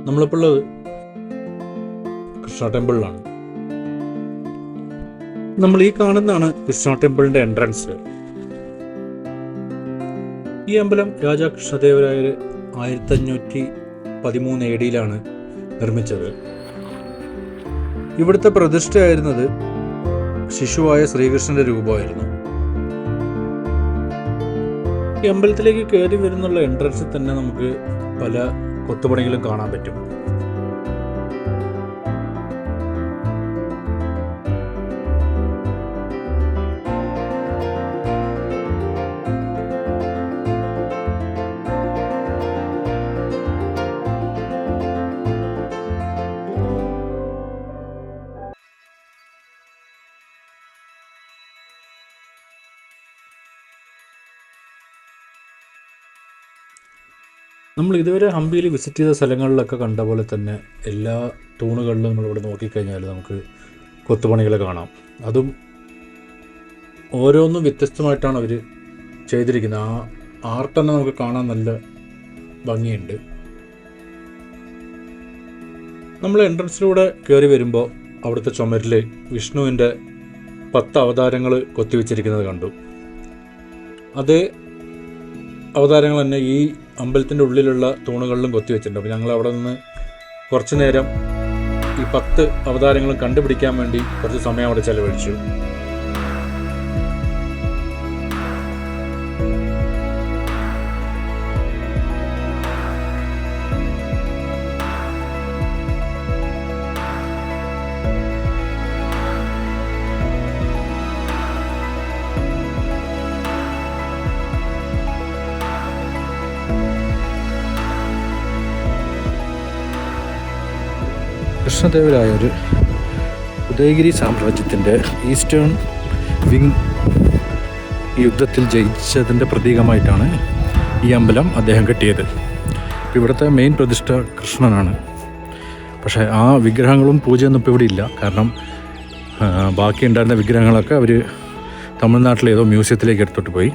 നമ്മളിപ്പോൾ ഉള്ളത് കൃഷ്ണ ടെമ്പിളിലാണ്. നമ്മൾ ഈ കാണുന്നതാണ് കൃഷ്ണ ടെമ്പിളിന്റെ എൻട്രൻസ്. ഈ അമ്പലം രാജാ കൃഷ്ണദേവരായർ 1513 AD നിർമ്മിച്ചത്. ഇവിടുത്തെ പ്രതിഷ്ഠയായിരുന്നത് ശിശുവായ ശ്രീകൃഷ്ണന്റെ രൂപമായിരുന്നു. ഈ അമ്പലത്തിലേക്ക് കയറി വരുന്നുള്ള എൻട്രൻസിൽ തന്നെ നമുക്ക് പല കൊത്തുപണികളും കാണാൻ പറ്റും. നമ്മൾ ഇതുവരെ ഹംപിയിൽ വിസിറ്റ് ചെയ്ത സ്ഥലങ്ങളിലൊക്കെ കണ്ട പോലെ തന്നെ എല്ലാ തൂണുകളിലും നമ്മളിവിടെ നോക്കിക്കഴിഞ്ഞാൽ നമുക്ക് കൊത്തുപണികൾ കാണാം. അതും ഓരോന്നും വ്യത്യസ്തമായിട്ടാണ് അവർ ചെയ്തിരിക്കുന്നത്. ആ ആർട്ട് തന്നെ നമുക്ക് കാണാൻ നല്ല ഭംഗിയുണ്ട്. നമ്മൾ എൻട്രൻസിലൂടെ കയറി വരുമ്പോൾ അവിടുത്തെ ചുമരിൽ വിഷ്ണുവിൻ്റെ 10 അവതാരങ്ങൾ കൊത്തിവെച്ചിരിക്കുന്നത് കണ്ടു. അതേ അവതാരങ്ങൾ തന്നെ ഈ അമ്പലത്തിൻ്റെ ഉള്ളിലുള്ള തൂണുകളിലും കൊത്തിവെച്ചിട്ടുണ്ട്. അപ്പോൾ ഞങ്ങൾ അവിടെ നിന്ന് കുറച്ച് നേരം ഈ 10 അവതാരങ്ങളും കണ്ടുപിടിക്കാൻ വേണ്ടി കുറച്ച് സമയം അവിടെ ചെലവഴിച്ചു. കൃഷ്ണദേവരായർ ഉദയഗിരി സാമ്രാജ്യത്തിൻ്റെ ഈസ്റ്റേൺ വിങ് യുദ്ധത്തിൽ ജയിച്ചതിൻ്റെ പ്രതീകമായിട്ടാണ് ഈ അമ്പലം അദ്ദേഹം കെട്ടിയത്. ഇവിടുത്തെ മെയിൻ പ്രതിഷ്ഠ കൃഷ്ണനാണ്. പക്ഷേ ആ വിഗ്രഹങ്ങളും പൂജയൊന്നും ഇപ്പോൾ ഇവിടെ ഇല്ല. കാരണം ബാക്കി ഉണ്ടായിരുന്ന വിഗ്രഹങ്ങളൊക്കെ അവർ തമിഴ്നാട്ടിലെ ഏതോ മ്യൂസിയത്തിലേക്ക് എടുത്തോട്ട് പോയി.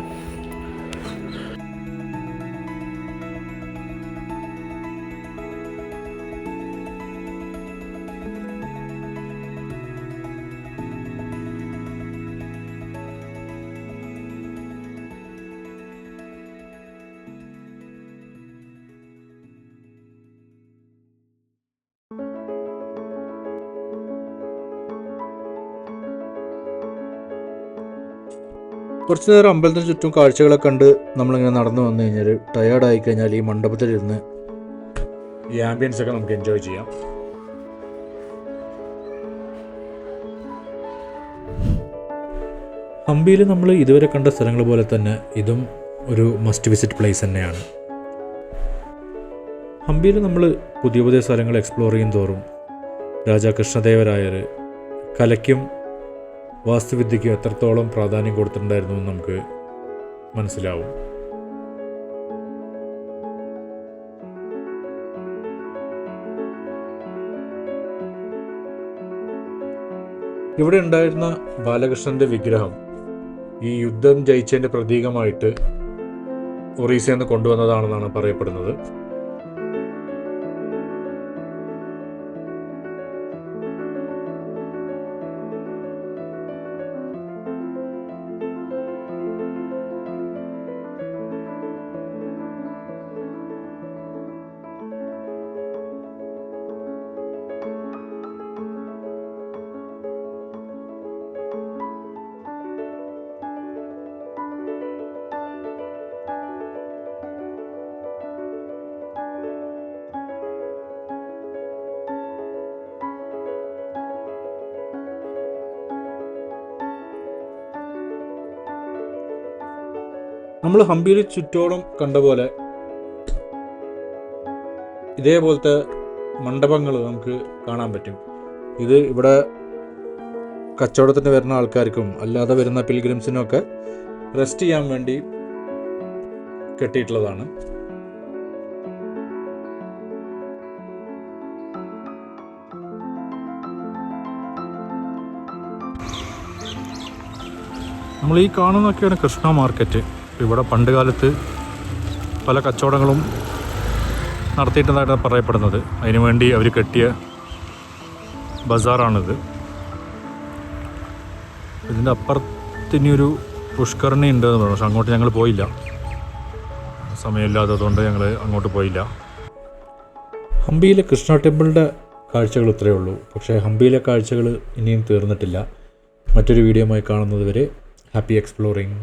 കുറച്ചു നേരം അമ്പലത്തിന് ചുറ്റും കാഴ്ചകളൊക്കെ കണ്ട് നമ്മളിങ്ങനെ നടന്നു വന്നു കഴിഞ്ഞാൽ ടയേർഡായി കഴിഞ്ഞാൽ ഈ മണ്ഡപത്തിലിരുന്ന് ഈ ആംബിയൻസ് ഒക്കെ നമുക്ക് എൻജോയ് ചെയ്യാം. ഹംപിയിൽ നമ്മൾ ഇതുവരെ കണ്ട സ്ഥലങ്ങൾ പോലെ തന്നെ ഇതും ഒരു മസ്റ്റ് വിസിറ്റ് പ്ലേസ് തന്നെയാണ്. ഹംപിയിൽ നമ്മൾ പുതിയ പുതിയ സ്ഥലങ്ങൾ എക്സ്പ്ലോർ ചെയ്യും തോറും രാജാ കൃഷ്ണദേവരായർ കലയ്ക്കും വാസ്തുവിദ്യയ്ക്കും എത്രത്തോളം പ്രാധാന്യം കൊടുത്തിട്ടുണ്ടായിരുന്നു എന്ന് നമുക്ക് മനസ്സിലാവും. ഇവിടെ ഉണ്ടായിരുന്ന ബാലകൃഷ്ണന്റെ വിഗ്രഹം ഈ യുദ്ധം ജയിച്ചതിൻ്റെ പ്രതീകമായിട്ട് ഒറീസയിൽ നിന്ന് കൊണ്ടുവന്നതാണെന്നാണ് പറയപ്പെടുന്നത്. നമ്മൾ ഹംപിയിൽ ചുറ്റോളം കണ്ട പോലെ ഇതേപോലത്തെ മണ്ഡപങ്ങൾ നമുക്ക് കാണാൻ പറ്റും. ഇത് ഇവിടെ കച്ചവടത്തിന് വരുന്ന ആൾക്കാർക്കും അല്ലാതെ വരുന്ന പിൽഗ്രിംസിനും ഒക്കെ റെസ്റ്റ് ചെയ്യാൻ വേണ്ടി കെട്ടിയിട്ടുള്ളതാണ്. നമ്മൾ ഈ കാണുന്നതൊക്കെയാണ് കൃഷ്ണ മാർക്കറ്റ്. ഇവിടെ പണ്ട് കാലത്ത് പല കച്ചവടങ്ങളും നടത്തിയിട്ടുള്ളതായിട്ടാണ് പറയപ്പെടുന്നത്. അതിനുവേണ്ടി അവർ കെട്ടിയ ബസാറാണിത്. ഇതിൻ്റെ അപ്പുറത്ത് ഇനിയൊരു പുഷ്കരണി ഉണ്ട് എന്ന് പറഞ്ഞു. പക്ഷെ അങ്ങോട്ട് ഞങ്ങൾ പോയില്ല, സമയമില്ലാത്തതുകൊണ്ട് ഞങ്ങൾ അങ്ങോട്ട് പോയില്ല. ഹംപിയിലെ കൃഷ്ണ ടെമ്പിളിൻ്റെ കാഴ്ചകൾ ഇത്രയേ ഉള്ളൂ. പക്ഷേ ഹംപിയിലെ കാഴ്ചകൾ ഇനിയും തീർന്നിട്ടില്ല. മറ്റൊരു വീഡിയോയുമായി കാണുന്നത് വരെ ഹാപ്പി എക്സ്പ്ലോറിങ്.